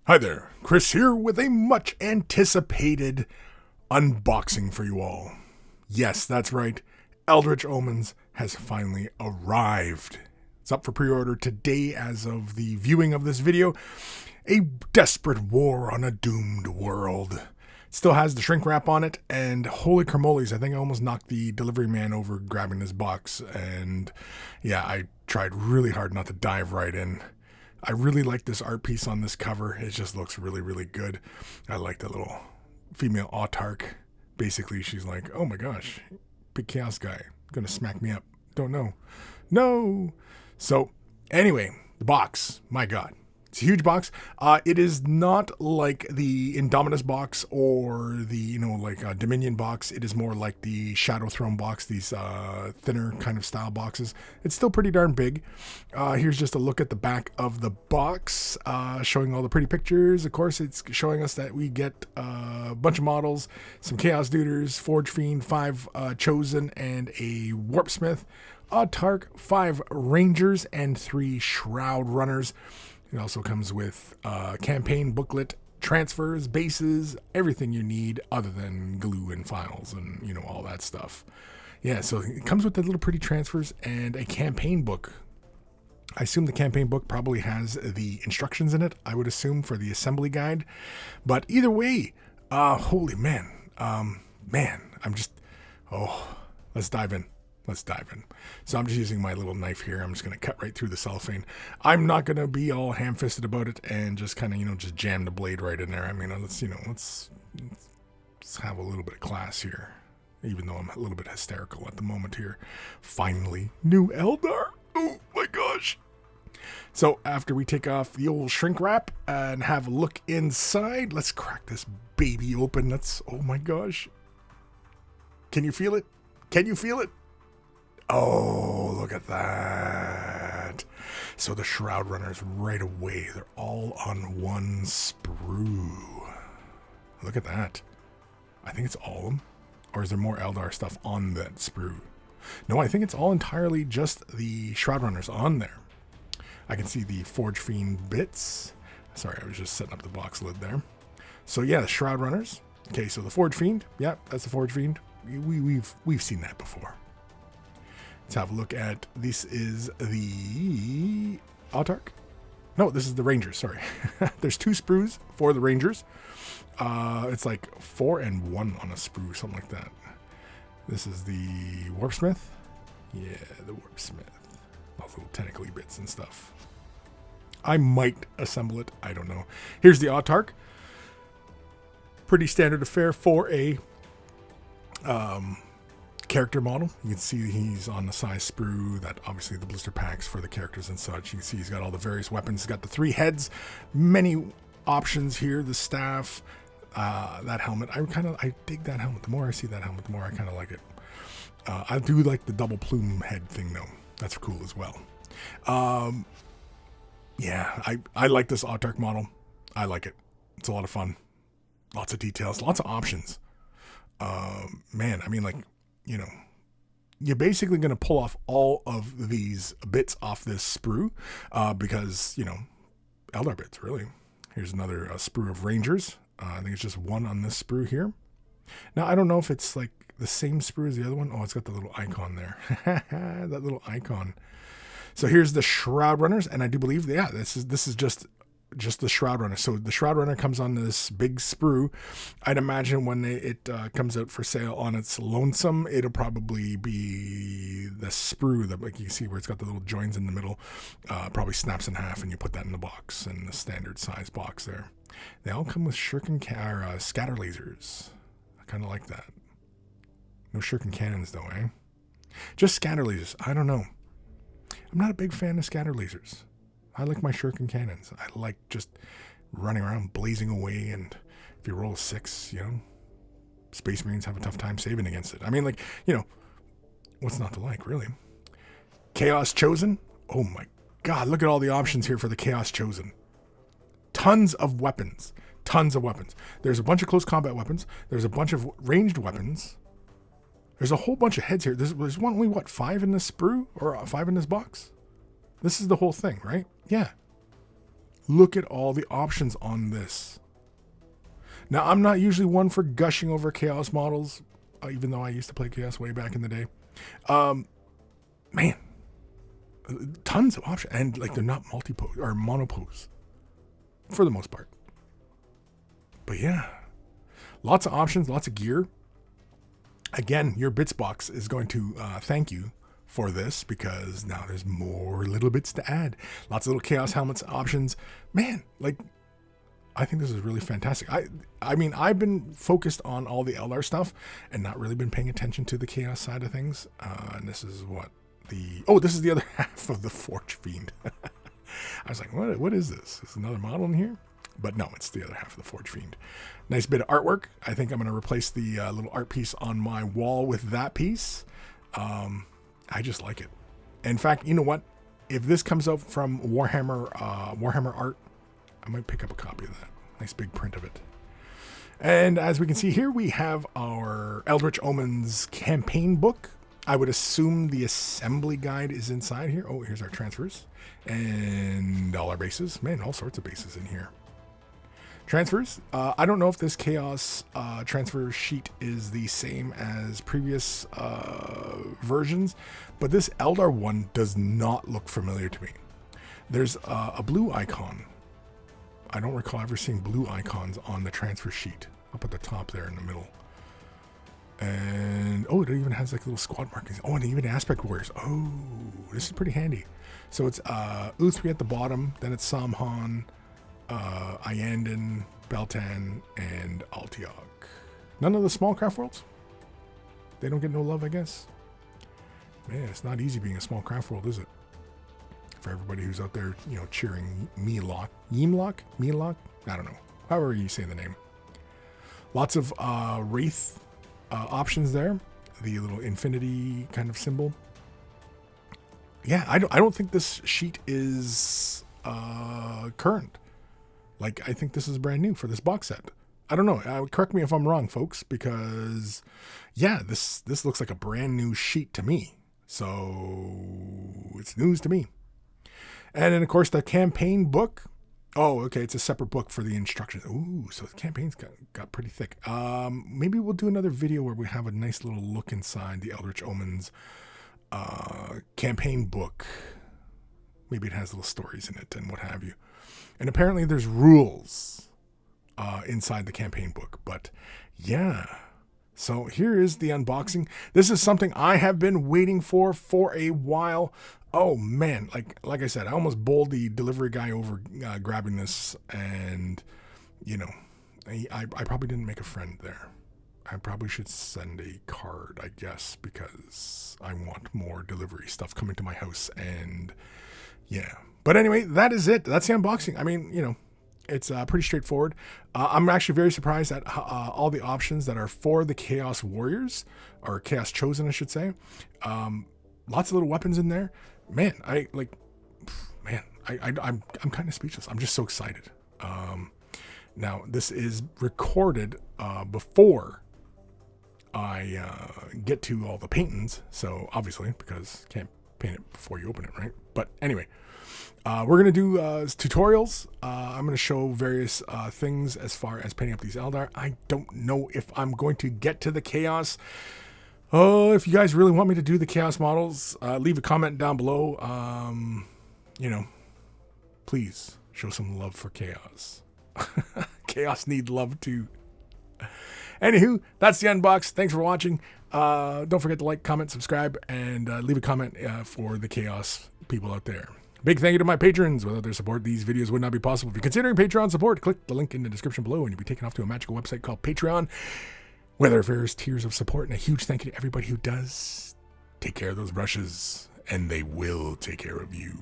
Hi there, Chris here with a much anticipated unboxing for you all. Yes, that's right, Eldritch Omens has finally arrived. It's up for pre-order today as of the viewing of this video. A desperate war on a doomed world. It still has the shrink wrap on it, and holy cramoles, I think I almost knocked the delivery man over grabbing his box, and yeah, I tried really hard not to dive right in. I really like this art piece on this cover. It just looks really, really good. I like the little female autark. Basically, she's like, oh my gosh, big chaos guy. Gonna smack me up. Don't know. No. So, anyway, the box. My God. It's a huge box. It is not like the Indominus box or the, Dominion box. It is more like the Shadow Throne box, these thinner kind of style boxes. It's still pretty darn big. Here's just a look at the back of the box, showing all the pretty pictures. Of course, it's showing us that we get a bunch of models, some Chaos Duders, Forge Fiend, 5 Chosen, and a Warpsmith, a Tark, 5 Rangers, and 3 Shroud Runners. It also comes with campaign booklet, transfers, bases, everything you need other than glue and files and, all that stuff. Yeah, so it comes with the little pretty transfers and a campaign book. I assume the campaign book probably has the instructions in it, I would assume, for the assembly guide. But either way, holy man. Let's dive in. So I'm just using my little knife here. I'm just going to cut right through the cellophane. I'm not going to be all ham-fisted about it and just kind of, just jam the blade right in there. I mean, let's have a little bit of class here, even though I'm a little bit hysterical at the moment here. Finally, new Eldar. Oh my gosh. So after we take off the old shrink wrap and have a look inside, let's crack this baby open. Oh my gosh. Can you feel it? Oh, look at that. So the Shroud Runners right away, they're all on one sprue. Look at that. I think it's all of them. Or is there more Eldar stuff on that sprue? No, I think it's all entirely just the Shroud Runners on there. I can see the Forge Fiend bits. Sorry, I was just setting up the box lid there. So yeah, the Shroud Runners. Okay, so the Forge Fiend. Yeah, that's the Forge Fiend. We've seen that before. Let's have a look at, this is the autark. No, this is the Rangers, sorry. There's 2 sprues for the Rangers. It's like 4 and 1 on a sprue, something like that. This is the Warpsmith. Yeah, the Warpsmith. All those little tentacly bits and stuff. I might assemble it, I don't know. Here's the autark. Pretty standard affair for a character model. You can see he's on the size sprue, that obviously the blister packs for the characters and such. You can see he's got all the various weapons. He's got the 3 heads, many options here, the staff, that helmet. I dig that helmet. The more I see that helmet, the more I kind of like it. I do like the double plume head thing though. That's cool as well. Yeah, I like this autark model. I like it. It's a lot of fun. Lots of details, lots of options. Man, I mean, you're basically going to pull off all of these bits off this sprue because, Eldar bits, really. Here's another sprue of Rangers. I think it's just 1 on this sprue here. Now, I don't know if it's like the same sprue as the other one. Oh, it's got the little icon there. That little icon. So here's the Shroud Runners, and I do believe, yeah, this is just the Shroud Runner. So the Shroud Runner comes on this big sprue. I'd imagine when it comes out for sale on its lonesome, it'll probably be the sprue that, like you see where it's got the little joins in the middle, probably snaps in half, and you put that in the box, in the standard size box there. They all come with scatter lasers. I kind of like that. No shuriken cannons though, eh? Just scatter lasers. I don't know. I'm not a big fan of scatter lasers. I like my shuriken cannons. I like just running around, blazing away, and if you roll a 6, Space Marines have a tough time saving against it. I mean, what's not to like, really? Chaos Chosen? Oh my God, look at all the options here for the Chaos Chosen. Tons of weapons. There's a bunch of close combat weapons. There's a bunch of ranged weapons. There's a whole bunch of heads here. There's only, 5 in this sprue? Or 5 in this box? This is the whole thing, right? Yeah. Look at all the options on this. Now, I'm not usually one for gushing over Chaos models, even though I used to play Chaos way back in the day. Man, tons of options. And like they're not multi-pose or monopose for the most part. But yeah, lots of options, lots of gear. Again, your bits box is going to thank you for this, because now there's more little bits to add. Lots of little Chaos helmets options. Man, like, I think this is really fantastic. I mean, I've been focused on all the Eldar stuff and not really been paying attention to the Chaos side of things. And this is what this is the other half of the Forge Fiend. I was like, what is this? Is another model in here? But no, it's the other half of the Forge Fiend. Nice bit of artwork. I think I'm going to replace the little art piece on my wall with that piece. I just like it. In fact, you know what? If this comes out from Warhammer Art, I might pick up a copy of that. Nice big print of it. And as we can see here, we have our Eldritch Omens campaign book. I would assume the assembly guide is inside here. Oh, here's our transfers. And all our bases. Man, all sorts of bases in here. Transfers. I don't know if this Chaos transfer sheet is the same as previous versions, but this Eldar one does not look familiar to me. There's a blue icon. I don't recall ever seeing blue icons on the transfer sheet up at the top there in the middle. And it even has like little squad markings. Oh, and even aspect warriors. Oh, this is pretty handy. So it's U3 at the bottom, then it's Samhan, Iyanden, Beltan, and Altiog. None of the small craft worlds? They don't get no love, I guess. Man, it's not easy being a small craft world, is it? For everybody who's out there, cheering Yimlock, I don't know. However you say the name. Lots of Wraith options there. The little infinity kind of symbol. Yeah, I don't think this sheet is current. Like, I think this is brand new for this box set. I don't know. Correct me if I'm wrong, folks, because yeah, this looks like a brand new sheet to me. So it's news to me. And then, of course, the campaign book. Oh, okay. It's a separate book for the instructions. Ooh, so the campaign's got pretty thick. Maybe we'll do another video where we have a nice little look inside the Eldritch Omens campaign book. Maybe it has little stories in it and what have you. And apparently there's rules inside the campaign book. But yeah. So here is the unboxing. This is something I have been waiting for a while. Oh man, like I said, I almost bowled the delivery guy over grabbing this, and I probably didn't make a friend there. I probably should send a card, I guess, because I want more delivery stuff coming to my house, and yeah. But anyway, that is it. That's the unboxing. I mean, it's pretty straightforward. I'm actually very surprised at all the options that are for the Chaos Warriors, or Chaos Chosen, I should say. Lots of little weapons in there. Man, I'm kind of speechless. I'm just so excited. Now, this is recorded before I get to all the paintings. So obviously, because you can't paint it before you open it, right? But anyway, we're going to do tutorials. I'm going to show various things as far as painting up these Eldar. I don't know if I'm going to get to the Chaos. Oh, if you guys really want me to do the Chaos models, leave a comment down below. Please show some love for Chaos. Chaos need love too. Anywho, that's the unbox. Thanks for watching. Don't forget to like, comment, subscribe, and leave a comment for the Chaos people out there. Big thank you to my patrons. Without their support, these videos would not be possible. If you're considering Patreon support, click the link in the description below and you'll be taken off to a magical website called Patreon, where there are various tiers of support, and a huge thank you to everybody who does take care of those brushes, and they will take care of you.